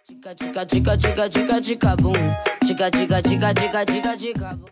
Chica, chica, chica, chica, chica, chica, boom. Chica, chica, chica, chica, chica, chica, boom.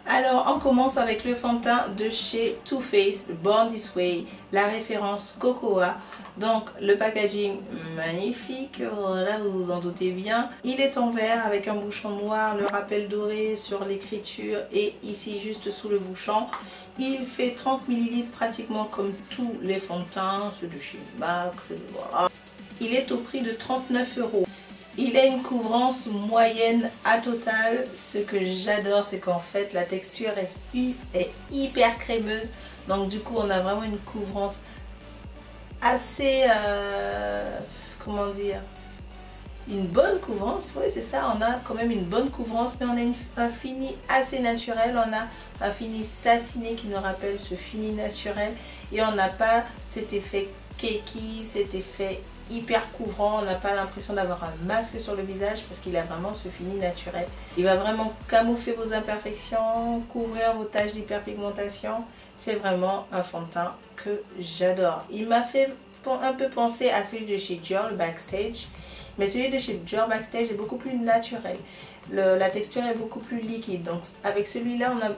Alors, on commence avec le fond de teint de chez Too Faced, Born This Way, la référence Cocoa. Donc, le packaging magnifique, voilà, vous vous en doutez bien. Il est en verre avec un bouchon noir, le rappel doré sur l'écriture et ici juste sous le bouchon. Il fait 30 ml pratiquement comme tous les fonds de teint, ceux de chez MAC, ceux de voilà. Il est au prix de 39 €. Il a une couvrance moyenne à total. Ce que j'adore, c'est qu'en fait la texture est hyper crémeuse. Donc du coup on a vraiment une couvrance assez, comment dire, une bonne couvrance. Oui, c'est ça, on a quand même une bonne couvrance, mais on a un fini assez naturel. On a un fini satiné qui nous rappelle ce fini naturel. Et on n'a pas cet effet cakey, cet effet hyper couvrant. On n'a pas l'impression d'avoir un masque sur le visage parce qu'il a vraiment ce fini naturel. Il va vraiment camoufler vos imperfections, couvrir vos taches d'hyperpigmentation. C'est vraiment un fond de teint que j'adore. Il m'a fait un peu penser à celui de chez Dior, le Backstage. Mais celui de chez Dior Backstage est beaucoup plus naturel. La texture est beaucoup plus liquide. Donc avec celui-là, on a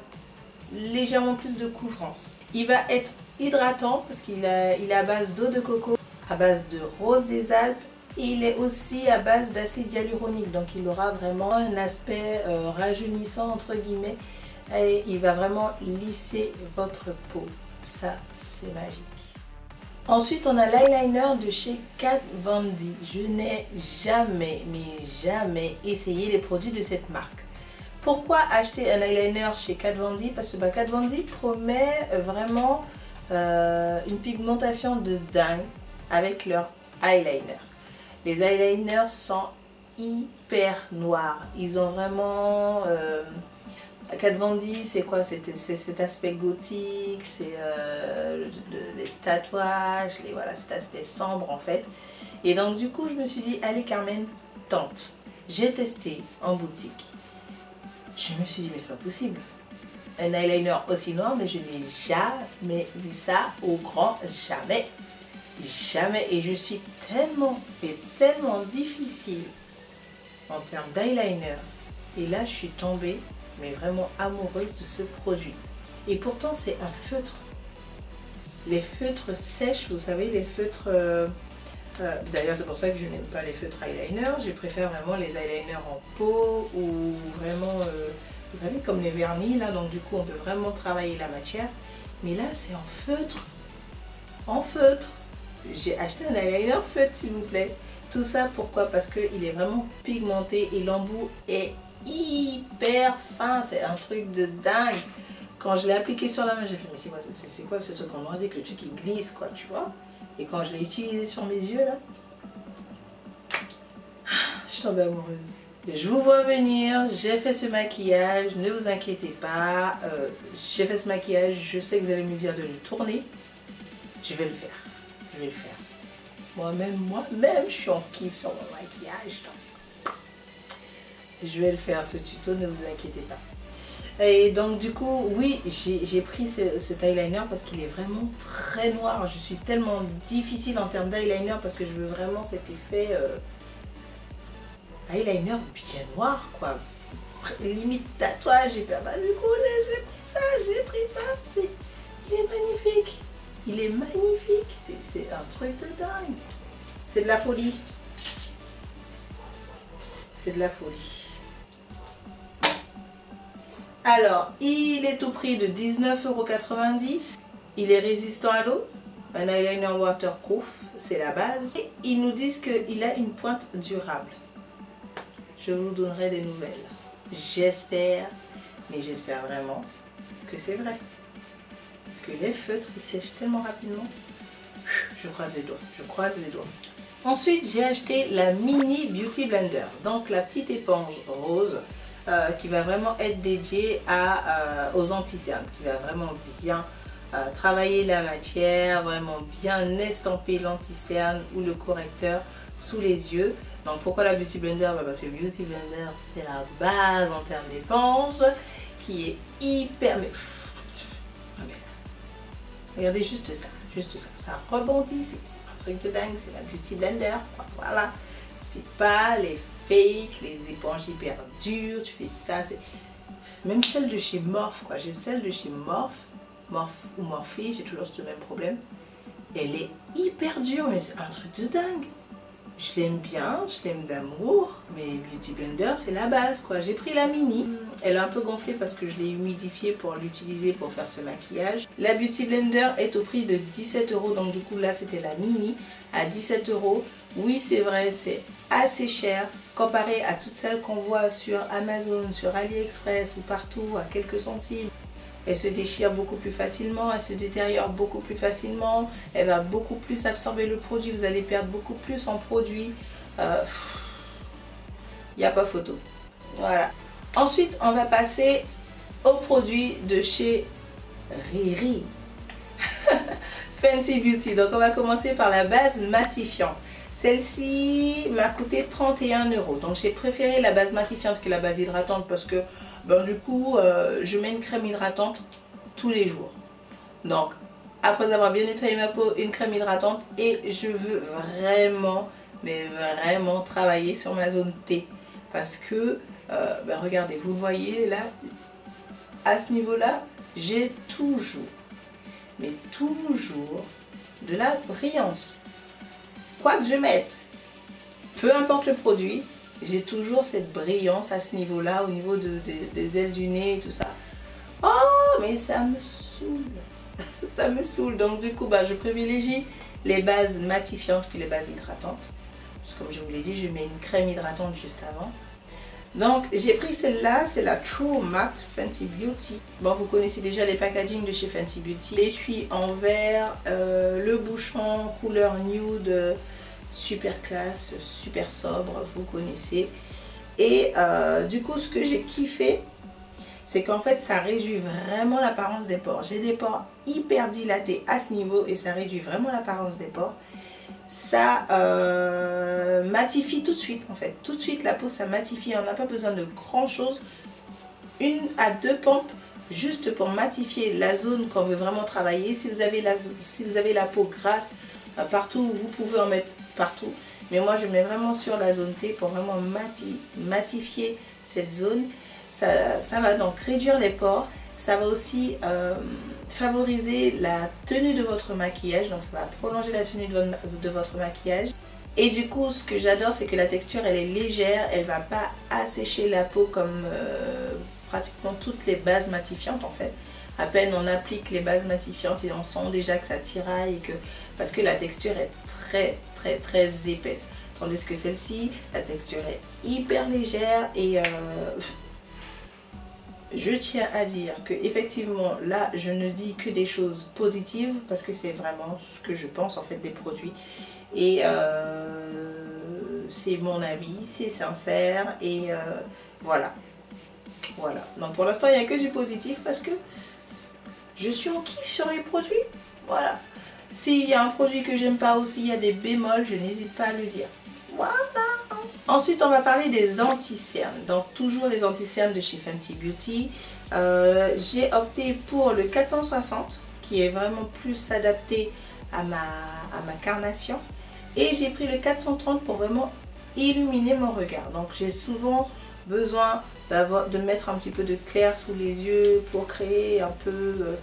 légèrement plus de couvrance. Il va être hydratant parce qu'il est à base d'eau de coco, à base de rose des Alpes. Et il est aussi à base d'acide hyaluronique. Donc il aura vraiment un aspect rajeunissant entre guillemets. Et il va vraiment lisser votre peau. Ça, c'est magique. Ensuite, on a l'eyeliner de chez Kat Von D. Je n'ai jamais, mais jamais essayé les produits de cette marque. Pourquoi acheter un eyeliner chez Kat Von D? Parce que Kat Von D promet vraiment une pigmentation de dingue avec leur eyeliner. Les eyeliners sont hyper noirs. Ils ont vraiment... Kat Von D, c'est quoi? C'est cet aspect gothique, c'est les tatouages, voilà, cet aspect sombre en fait. Et donc du coup, je me suis dit, allez Carmen, tente. J'ai testé en boutique. Je me suis dit, mais c'est pas possible. Un eyeliner aussi noir, mais je n'ai jamais vu ça au grand jamais. Jamais. Et je suis tellement, mais tellement difficile en termes d'eyeliner. Et là, je suis tombée, mais vraiment amoureuse de ce produit. Et pourtant c'est un feutre. Les feutres sèches, vous savez, les feutres... D'ailleurs c'est pour ça que je n'aime pas les feutres eyeliner. Je préfère vraiment les eyeliners en peau ou vraiment, vous savez, comme les vernis là. Donc du coup on peut vraiment travailler la matière. Mais là c'est en feutre. En feutre. J'ai acheté un eyeliner feutre s'il vous plaît. Tout ça pourquoi? Parce qu'il est vraiment pigmenté et l'embout est hyper fin, c'est un truc de dingue. Quand je l'ai appliqué sur la main, j'ai fait mais c'est quoi ce truc? On m'a dit que le truc il glisse quoi, tu vois. Et quand je l'ai utilisé sur mes yeux là, je suis tombée amoureuse. Je vous vois venir, j'ai fait ce maquillage, ne vous inquiétez pas, j'ai fait ce maquillage, je sais que vous allez me dire de le tourner. Je vais le faire, je vais le faire. Moi-même, je suis en kiff sur mon maquillage. Donc. Je vais le faire ce tuto, ne vous inquiétez pas. Et donc du coup, oui, j'ai pris cet eyeliner parce qu'il est vraiment très noir. Je suis tellement difficile en termes d'eyeliner parce que je veux vraiment cet effet eyeliner bien noir quoi. Limite tatouage. Et puis, bah, du coup, j'ai pris ça. Il est magnifique. Il est magnifique. C'est un truc de dingue. C'est de la folie. C'est de la folie. Alors, il est au prix de 19,90 €. Il est résistant à l'eau. Un eyeliner waterproof, c'est la base. Et ils nous disent qu'il a une pointe durable. Je vous donnerai des nouvelles. J'espère, mais j'espère vraiment que c'est vrai. Parce que les feutres, ils sèchent tellement rapidement. Je croise les doigts, je croise les doigts. Ensuite, j'ai acheté la Mini Beauty Blender. Donc, la petite éponge rose. Qui va vraiment être dédié aux anti-cernes, qui va vraiment bien travailler la matière, vraiment bien estamper l'anti-cerne ou le correcteur sous les yeux. Donc pourquoi la Beauty Blender? Parce que Beauty Blender c'est la base en termes d'éponge qui est hyper... Mais... Regardez juste ça, ça rebondit, c'est un truc de dingue, c'est la Beauty Blender, voilà. c'est pas les fake, les éponges hyper dures, tu fais ça, c'est... Même celle de chez Morphe, quoi. J'ai celle de chez Morphe ou Morphe, j'ai toujours ce même problème. Elle est hyper dure, mais c'est un truc de dingue. Je l'aime bien, je l'aime d'amour, mais Beauty Blender c'est la base, quoi. J'ai pris la mini, elle est un peu gonflée parce que je l'ai humidifiée pour l'utiliser pour faire ce maquillage. La Beauty Blender est au prix de 17 €, donc du coup là c'était la mini à 17 €. Oui, c'est vrai, c'est assez cher comparé à toutes celles qu'on voit sur Amazon, sur AliExpress ou partout à quelques centimes. Elle se déchire beaucoup plus facilement, elle se détériore beaucoup plus facilement, elle va beaucoup plus absorber le produit, vous allez perdre beaucoup plus en produit. Il n'y a pas photo. Voilà. Ensuite, on va passer aux produits de chez Riri. Fenty Beauty. Donc on va commencer par la base matifiante. Celle-ci m'a coûté 31 €. Donc j'ai préféré la base matifiante que la base hydratante parce que du coup je mets une crème hydratante tous les jours. Donc après avoir bien nettoyé ma peau, une crème hydratante, et je veux vraiment, mais vraiment travailler sur ma zone T. Parce que regardez, vous voyez là, à ce niveau-là, j'ai toujours, mais toujours de la brillance. Quoi que je mette, peu importe le produit, j'ai toujours cette brillance à ce niveau-là, au niveau des ailes du nez et tout ça. Oh, mais ça me saoule. Ça me saoule. Donc du coup, je privilégie les bases matifiantes que les bases hydratantes. Parce que comme je vous l'ai dit, je mets une crème hydratante juste avant. Donc j'ai pris celle-là, c'est la True Matte Fenty Beauty. Bon, vous connaissez déjà les packaging de chez Fenty Beauty. L'étui en verre, le bouchon couleur nude, super classe, super sobre, vous connaissez. Et du coup, ce que j'ai kiffé, c'est qu'en fait ça réduit vraiment l'apparence des pores. J'ai des pores hyper dilatés à ce niveau et ça réduit vraiment l'apparence des pores. Ça matifie tout de suite, en fait. Tout de suite la peau, ça matifie. On n'a pas besoin de grand chose. 1 à 2 pompes juste pour matifier la zone qu'on veut vraiment travailler. Si vous avez la peau grasse partout, vous pouvez en mettre partout. Mais moi je mets vraiment sur la zone T pour vraiment matifier cette zone. Ça va donc réduire les pores. Ça va aussi favoriser la tenue de votre maquillage. Donc ça va prolonger la tenue de votre maquillage. Et du coup, ce que j'adore, c'est que la texture, elle est légère. Elle ne va pas assécher la peau comme pratiquement toutes les bases matifiantes en fait. À peine on applique les bases matifiantes et on sent déjà que ça tiraille. Parce que la texture est très épaisse. Tandis que celle-ci, la texture est hyper légère et... je tiens à dire que effectivement là je ne dis que des choses positives parce que c'est vraiment ce que je pense en fait des produits et c'est mon avis, c'est sincère et voilà. Donc pour l'instant il n'y a que du positif parce que je suis en kiff sur les produits. Voilà. S'il y a un produit que j'aime pas ou s'il y a des bémols, je n'hésite pas à le dire. Voilà. Ensuite, on va parler des anti-cernes. Donc, toujours les anti-cernes de chez Fenty Beauty. J'ai opté pour le 460, qui est vraiment plus adapté à ma carnation. Et j'ai pris le 430 pour vraiment illuminer mon regard. Donc, j'ai souvent besoin de mettre un petit peu de clair sous les yeux pour créer un peu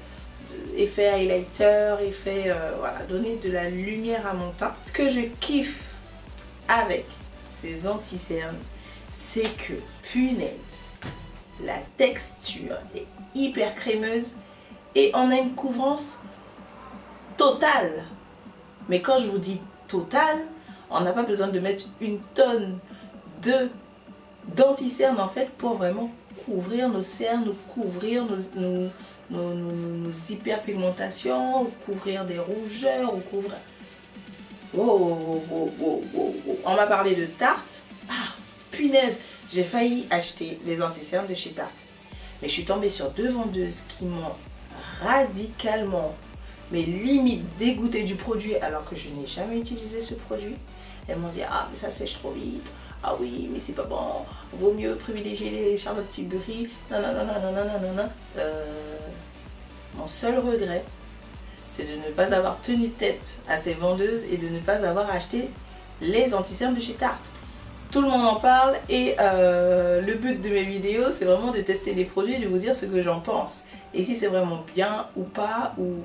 effet highlighter, effet, voilà, donner de la lumière à mon teint. Ce que je kiffe avec ces anti-cernes, c'est que, punaise, la texture est hyper crémeuse et on a une couvrance totale. Mais quand je vous dis totale, on n'a pas besoin de mettre une tonne d'anti-cernes en fait pour vraiment couvrir nos cernes, ou couvrir nos hyperpigmentations, ou couvrir des rougeurs, ou couvrir... On m'a parlé de Tarte. Ah, punaise, j'ai failli acheter les anti-cernes de chez Tarte. Mais je suis tombée sur 2 vendeuses qui m'ont radicalement, mais limite dégoûté du produit alors que je n'ai jamais utilisé ce produit. Elles m'ont dit, ah mais ça sèche trop vite. Ah oui, mais c'est pas bon. Vaut mieux privilégier les Charlotte Tilbury. Non. Mon seul regret, c'est de ne pas avoir tenu tête à ces vendeuses et de ne pas avoir acheté les anti-cernes de chez Tarte. tout le monde en parle et le but de mes vidéos c'est vraiment de tester les produits et de vous dire ce que j'en pense. Et si c'est vraiment bien ou pas, ou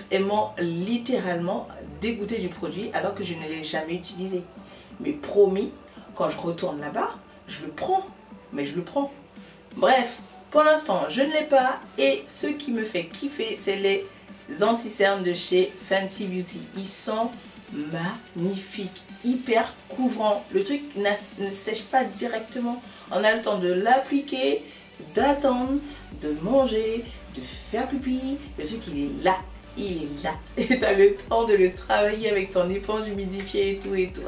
elles m'ont littéralement dégoûté du produit alors que je ne l'ai jamais utilisé. Mais promis, quand je retourne là-bas, je le prends. Mais je le prends. Bref, pour l'instant, je ne l'ai pas. Et ce qui me fait kiffer, c'est les anti-cernes de chez Fenty Beauty. Ils sont magnifiques, hyper couvrants. Le truc ne sèche pas directement. On a le temps de l'appliquer, d'attendre, de manger, de faire pipi. Le truc, il est là. Il est là. Et tu as le temps de le travailler avec ton éponge humidifiée et tout et tout.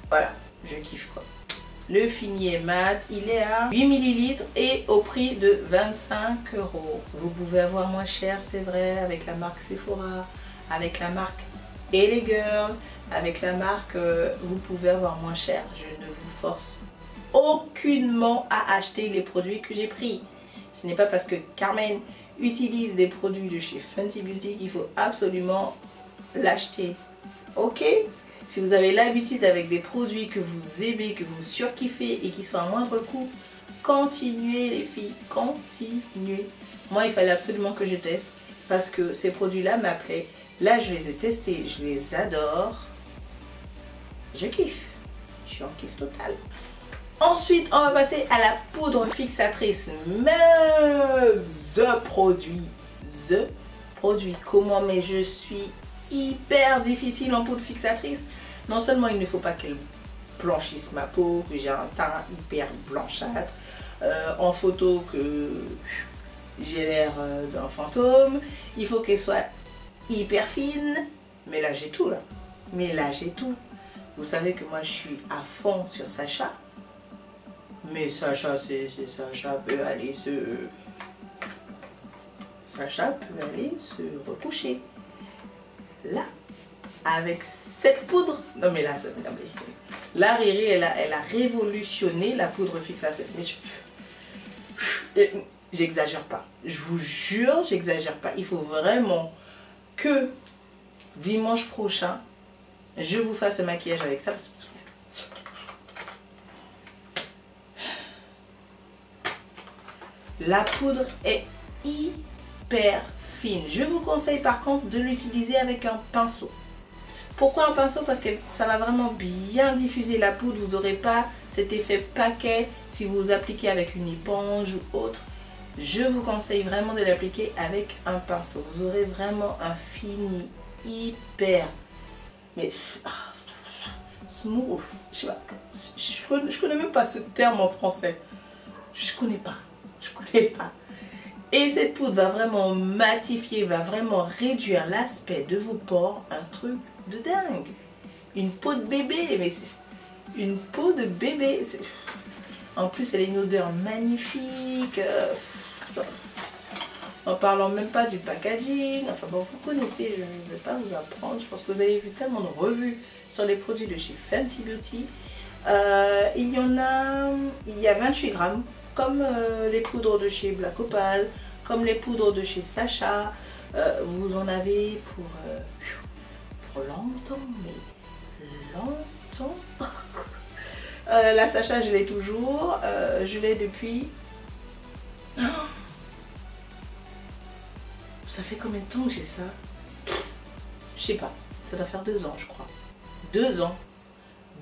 Voilà, je kiffe quoi. Le fini est mat, il est à 8 ml et au prix de 25 €. Vous pouvez avoir moins cher, c'est vrai, avec la marque Sephora, avec la marque LA Girl, avec la marque, vous pouvez avoir moins cher. Je ne vous force aucunement à acheter les produits que j'ai pris. Ce n'est pas parce que Carmen utilise des produits de chez Fenty Beauty qu'il faut absolument l'acheter. Ok? Si vous avez l'habitude avec des produits que vous aimez, que vous surkiffez et qui sont à moindre coût, continuez les filles, continuez. Moi, il fallait absolument que je teste parce que ces produits-là m'appelaient. Là, je les ai testés, je les adore. Je kiffe. Je suis en kiff total. Ensuite, on va passer à la poudre fixatrice. Mais the produit. Comment mais je suis hyper difficile en poudre fixatrice. Non seulement il ne faut pas qu'elle blanchisse ma peau, que j'ai un teint hyper blanchâtre, en photo que j'ai l'air d'un fantôme, il faut qu'elle soit hyper fine, mais là j'ai tout là, Vous savez que moi je suis à fond sur Sacha, mais Sacha c'est Sacha peut aller se recoucher. Là, avec cette poudre, non mais là, là Riri, elle a révolutionné la poudre fixatrice. Mais j'exagère pas. Je vous jure, j'exagère pas. Il faut vraiment que dimanche prochain, je vous fasse un maquillage avec ça. La poudre est hyper fine. Je vous conseille par contre de l'utiliser avec un pinceau. Pourquoi un pinceau? Parce que ça va vraiment bien diffuser la poudre. Vous n'aurez pas cet effet paquet si vous appliquez avec une éponge ou autre. Je vous conseille vraiment de l'appliquer avec un pinceau. Vous aurez vraiment un fini hyper, mais smooth. Je sais pas, je connais même pas ce terme en français. Je connais pas. Et cette poudre va vraiment matifier, va vraiment réduire l'aspect de vos pores. Un truc de dingue. Une peau de bébé, mais c'est une peau de bébé. En plus, elle a une odeur magnifique. En parlant même pas du packaging. Enfin bon, vous connaissez, je ne vais pas vous apprendre. Je pense que vous avez vu tellement de revues sur les produits de chez Fenty Beauty. Il y a 28 grammes. Comme les poudres de chez Black Opal, comme les poudres de chez Sacha, vous en avez pour longtemps, mais longtemps. La Sacha, je l'ai toujours, je l'ai depuis... Ça fait combien de temps que j'ai ça? Je sais pas, ça doit faire 2 ans je crois. 2 ans.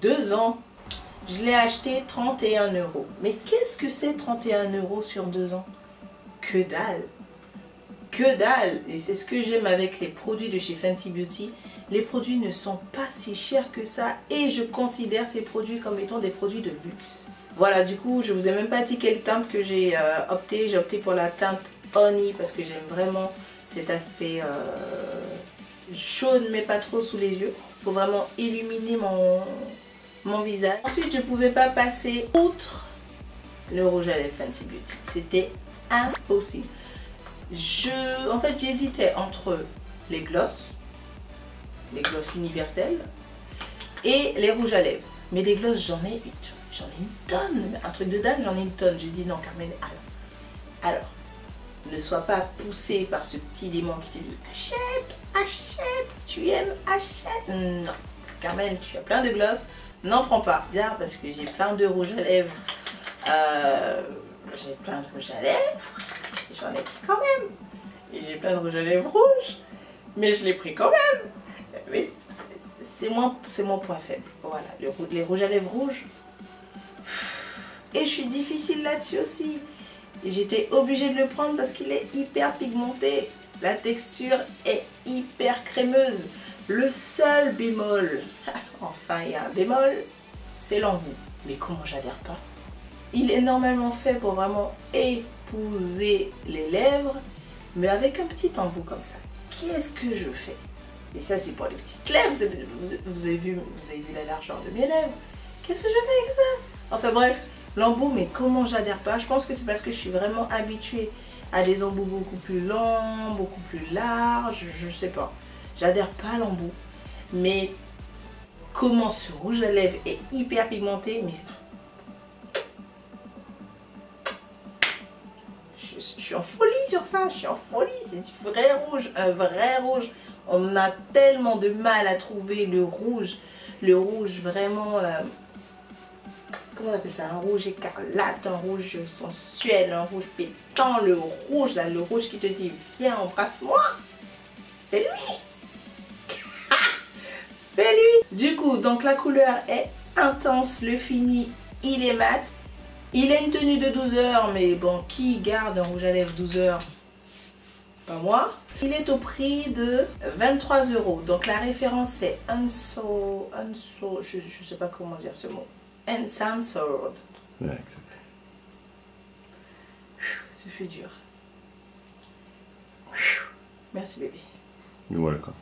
2 ans. Je l'ai acheté 31 €. Mais qu'est-ce que c'est 31 € sur 2 ans? Que dalle! Que dalle! Et c'est ce que j'aime avec les produits de chez Fenty Beauty. Les produits ne sont pas si chers que ça. Et je considère ces produits comme étant des produits de luxe. Voilà, du coup, je vous ai même pas dit quelle teinte que j'ai opté. J'ai opté pour la teinte Honey parce que j'aime vraiment cet aspect jaune mais pas trop sous les yeux. Pour vraiment illuminer mon visage. Ensuite, je ne pouvais pas passer outre le rouge à lèvres Fenty Beauty. C'était impossible. En fait, j'hésitais entre les gloss universels et les rouges à lèvres. Mais des gloss, j'en ai une tonne. Un truc de dingue, j'en ai une tonne. J'ai dit non, Carmen, alors, ne sois pas poussée par ce petit démon qui te dit achète, achète, tu aimes, achète. Non. Carmen, tu as plein de gloss, n'en prends pas. Bien, parce que j'ai plein de rouge à lèvres. J'ai plein de rouge à lèvres. J'en ai pris quand même. Et j'ai plein de rouge à lèvres rouge. Mais je l'ai pris quand même. Mais c'est mon point faible. Voilà, les rouges à lèvres rouges. Et je suis difficile là-dessus aussi. J'étais obligée de le prendre parce qu'il est hyper pigmenté. La texture est hyper crémeuse. Le seul bémol, enfin il y a un bémol, c'est l'embout. Mais comment j'adhère pas? Il est normalement fait pour vraiment épouser les lèvres, mais avec un petit embout comme ça. Qu'est-ce que je fais? Et ça c'est pour les petites lèvres, vous avez vu la largeur de mes lèvres. Qu'est-ce que je fais avec ça? Enfin bref, l'embout, mais comment j'adhère pas? Je pense que c'est parce que je suis vraiment habituée à des embouts beaucoup plus longs, beaucoup plus larges, je sais pas. J'adhère pas à l'embout. Mais comment ce rouge à lèvres est hyper pigmenté, mais je suis en folie sur ça, je suis en folie, c'est du vrai rouge, un vrai rouge. On a tellement de mal à trouver le rouge vraiment, comment on appelle ça, un rouge écarlate, un rouge sensuel, un rouge pétant, le rouge là, le rouge qui te dit viens embrasse-moi, c'est lui. C'est lui. Du coup, donc la couleur est intense, le fini il est mat. Il a une tenue de 12 heures, mais bon, qui garde un rouge à lèvres 12 heures? Pas moi. Il est au prix de 23 €. Donc la référence c'est Unsold, je sais pas comment dire ce mot. Uncensored. Ouais, exact. Ce fut dur. Merci bébé. You're welcome.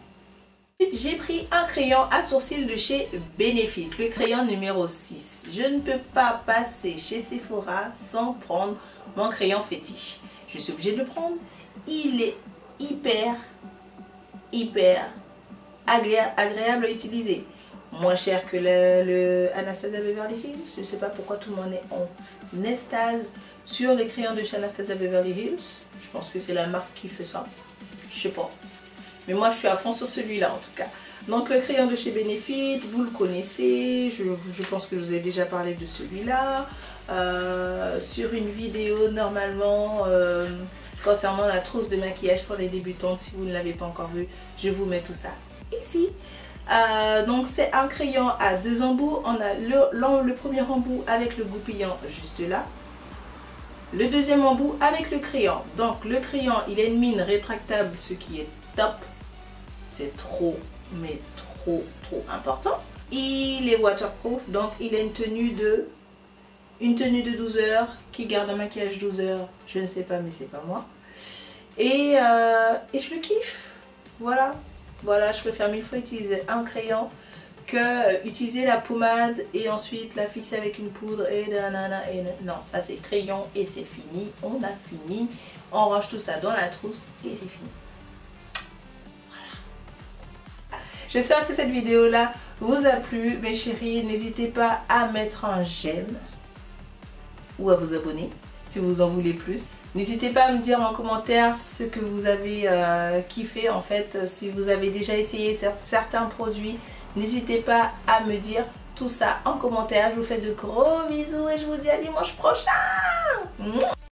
J'ai pris un crayon à sourcils de chez Benefit, le crayon numéro 6. Je ne peux pas passer chez Sephora sans prendre mon crayon fétiche. Je suis obligée de le prendre. Il est hyper agréable à utiliser. Moins cher que le Anastasia Beverly Hills. Je ne sais pas pourquoi tout le monde est en extase sur les crayons de chez Anastasia Beverly Hills. Je pense que c'est la marque qui fait ça. Je sais pas. Mais moi je suis à fond sur celui-là en tout cas. Donc le crayon de chez Benefit, vous le connaissez. Je pense que je vous ai déjà parlé de celui-là. Sur une vidéo normalement concernant la trousse de maquillage pour les débutantes. Si vous ne l'avez pas encore vu, je vous mets tout ça ici. Donc c'est un crayon à 2 embouts. On a le premier embout avec le goupillant juste là. Le deuxième embout avec le crayon. Donc le crayon il a une mine rétractable, ce qui est top. C'est trop, mais trop important. Il est waterproof, donc il a une tenue de 12 heures qui garde un maquillage 12 heures. Je ne sais pas, mais c'est pas moi. Et je le kiffe. Voilà, je préfère 1000 fois utiliser un crayon que utiliser la pommade et ensuite la fixer avec une poudre et nanana et non, ça c'est crayon et c'est fini. On a fini. On range tout ça dans la trousse et c'est fini. J'espère que cette vidéo là vous a plu mes chéris. N'hésitez pas à mettre un j'aime ou à vous abonner si vous en voulez plus. N'hésitez pas à me dire en commentaire ce que vous avez kiffé en fait. Si vous avez déjà essayé certains produits, n'hésitez pas à me dire tout ça en commentaire. Je vous fais de gros bisous et je vous dis à dimanche prochain.